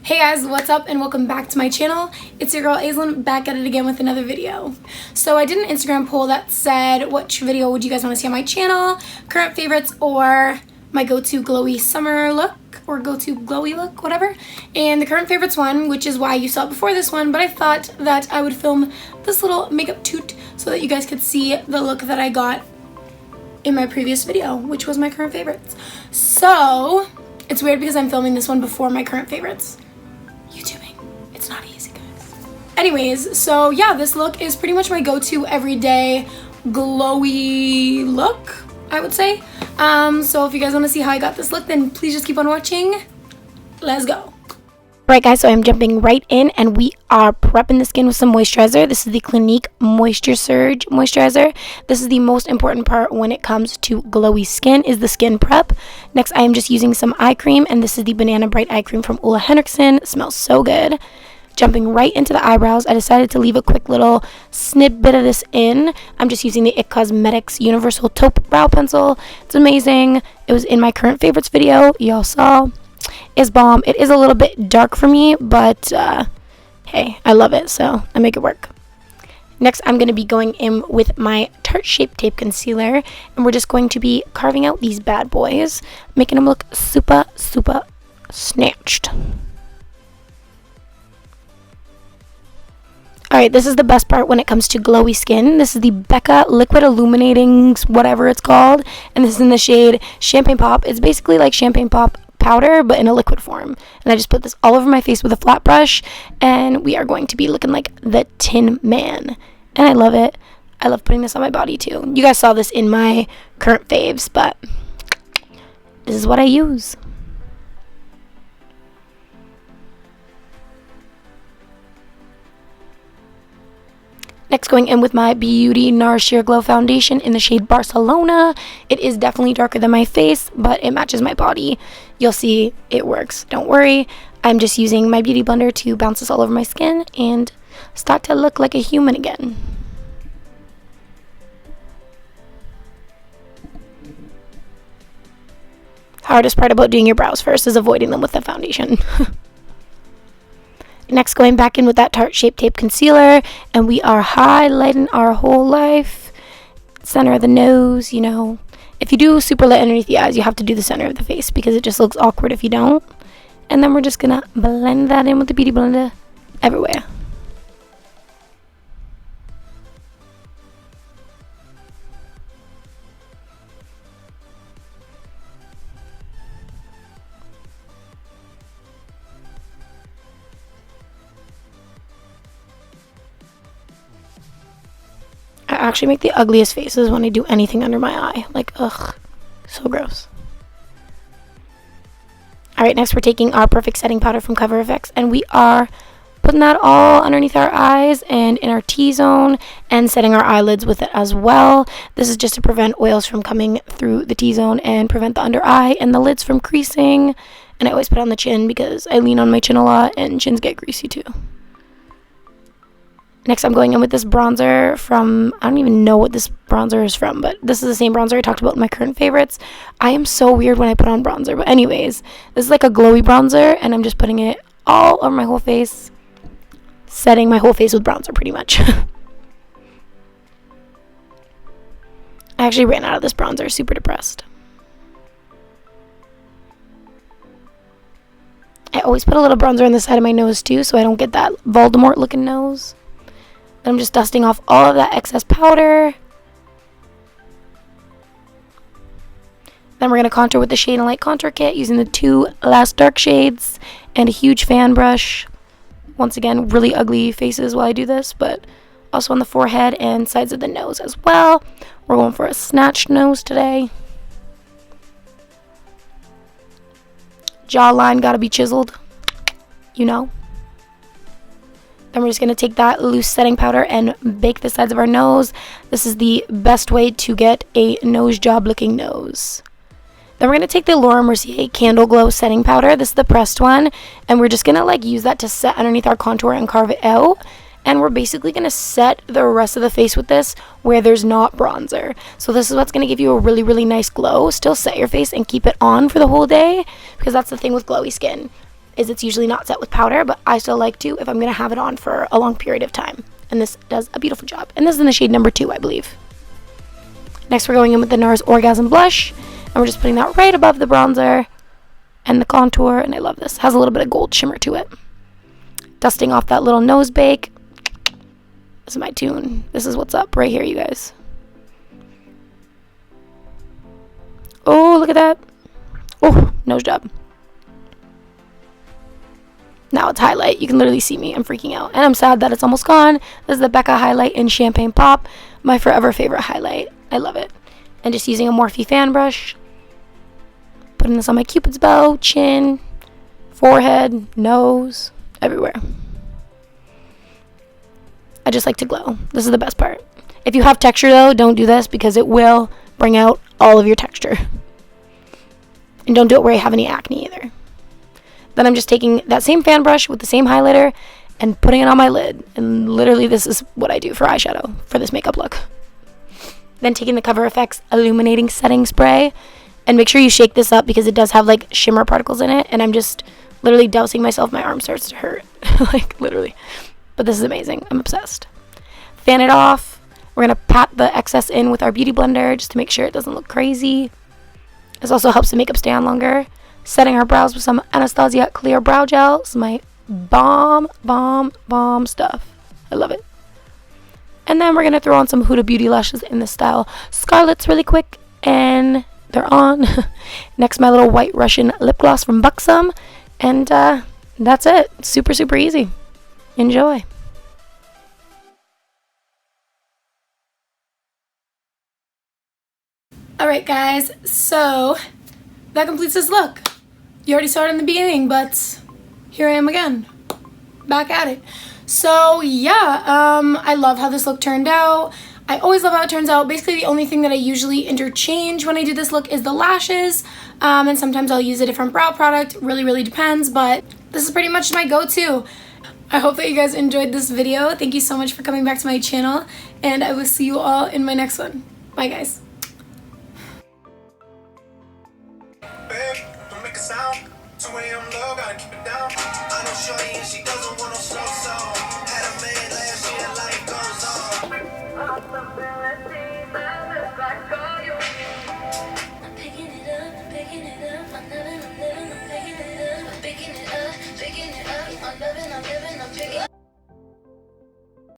Hey guys, what's up and welcome back to my channel. It's your girl Aislinn back at it again with another video. So I did an Instagram poll that said which video would you guys want to see on my channel, current favorites or my go-to glowy summer look or go-to glowy look, whatever. And the current favorites one, which is why you saw it before this one, but I thought that I would film this little makeup toot so that you guys could see the look that I got in my previous video, which was my current favorites. So it's weird because I'm filming this one before my current favorites. YouTubing, it's not easy, guys. Anyways, so yeah, this look is pretty much my go-to everyday glowy look, I would say. So if you guys want to see how I got this look, then please just keep on watching. Let's go. Right guys, so I'm jumping right in and we are prepping the skin with some moisturizer. This is the Clinique Moisture Surge moisturizer. This is the most important part when it comes to glowy skin, is the skin prep. Next, I am just using some eye cream, and this is the Banana Bright eye cream from Ole Henriksen. It smells so good. Jumping right into the eyebrows, I decided to leave a quick little snippet of this in. I'm just using the IT Cosmetics Universal Taupe Brow Pencil. It's amazing. It was in my current favorites video, y'all saw. Is bomb. It is a little bit dark for me, but hey, I love it, so I make it work. Next, I'm going to be going in with my Tarte Shape Tape Concealer, and we're just going to be carving out these bad boys, making them look super snatched. Alright, this is the best part when it comes to glowy skin. This is the Becca Liquid Illuminating, whatever it's called, and this is in the shade Champagne Pop. It's basically like Champagne Pop powder, but in a liquid form. And I just put this all over my face with a flat brush, and we are going to be looking like the Tin Man. And I love it. I love putting this on my body too. You guys saw this in my current faves, but this is what I use. Next, going in with my Beauty NARS Sheer Glow Foundation in the shade Barcelona. It is definitely darker than my face, but it matches my body. You'll see it works. Don't worry. I'm just using my beauty blender to bounce this all over my skin and start to look like a human again. Hardest part about doing your brows first is avoiding them with the foundation. Next, going back in with that Tarte Shape Tape Concealer, and we are highlighting our whole life. Center of the nose, you know. If you do super light underneath the eyes, you have to do the center of the face because it just looks awkward if you don't. And then we're just going to blend that in with the Beauty Blender everywhere. I actually make the ugliest faces when I do anything under my eye. Like, ugh, so gross. Alright, next we're taking our Perfect Setting Powder from Cover FX, and we are putting that all underneath our eyes and in our T-zone, and setting our eyelids with it as well. This is just to prevent oils from coming through the T-zone and prevent the under eye and the lids from creasing. And I always put it on the chin because I lean on my chin a lot and chins get greasy too. Next, I'm going in with this bronzer from, I don't even know what this bronzer is from, but this is the same bronzer I talked about in my current favorites. I am so weird when I put on bronzer, but anyways, this is like a glowy bronzer, and I'm just putting it all over my whole face, setting my whole face with bronzer pretty much. I actually ran out of this bronzer, super depressed. I always put a little bronzer on the side of my nose too, so I don't get that Voldemort looking nose. I'm just dusting off all of that excess powder. Then we're going to contour with the Shade and Light Contour Kit using the two last dark shades and a huge fan brush. Once again, really ugly faces while I do this, but also on the forehead and sides of the nose as well. We're going for a snatched nose today. Jawline gotta be chiseled, you know. Then we're just going to take that loose setting powder and bake the sides of our nose. This is the best way to get a nose job looking nose. Then we're going to take the Laura Mercier Candle Glow setting powder. This is the pressed one. And we're just going to like use that to set underneath our contour and carve it out. And we're basically going to set the rest of the face with this where there's not bronzer. So this is what's going to give you a really nice glow. Still set your face and keep it on for the whole day, because that's the thing with glowy skin. is it's usually not set with powder, but I still like to if I'm going to have it on for a long period of time. And this does a beautiful job. And this is in the shade number 2, I believe. Next, we're going in with the NARS Orgasm Blush. And we're just putting that right above the bronzer and the contour. And I love this. It has a little bit of gold shimmer to it. Dusting off that little nose bake. This is my tune. This is what's up right here, you guys. Oh, look at that. Oh, nose job. Now it's highlight. You can literally see me. I'm freaking out. And I'm sad that it's almost gone. This is the Becca highlight in Champagne Pop. My forever favorite highlight. I love it. And just using a Morphe fan brush. Putting this on my Cupid's bow, chin, forehead, nose, everywhere. I just like to glow. This is the best part. If you have texture though, don't do this because it will bring out all of your texture. And don't do it where you have any acne either. Then I'm just taking that same fan brush with the same highlighter and putting it on my lid. And literally this is what I do for eyeshadow for this makeup look. Then taking the Cover FX Illuminating Setting Spray. And make sure you shake this up because it does have like shimmer particles in it. And I'm just literally dousing myself. My arm starts to hurt. Like literally. But this is amazing. I'm obsessed. Fan it off. We're going to pat the excess in with our Beauty Blender just to make sure it doesn't look crazy. This also helps the makeup stay on longer. Setting our brows with some Anastasia Clear Brow Gel. This is my bomb stuff. I love it. And then we're going to throw on some Huda Beauty lashes in the style Scarlet's really quick. And they're on. Next, my little white Russian lip gloss from Buxom. And that's it. Super, super easy. Enjoy. Alright guys, so that completes this look. You already saw it in the beginning, but here I am again. Back at it. So yeah, I love how this look turned out. I always love how it turns out. Basically the only thing that I usually interchange when I do this look is the lashes. And sometimes I'll use a different brow product. Really depends, but this is pretty much my go-to. I hope that you guys enjoyed this video. Thank you so much for coming back to my channel, and I will see you all in my next one. Bye guys. Don't make a sound. 2 a.m. low, gotta keep it down. I know shorty and she doesn't want no slow song.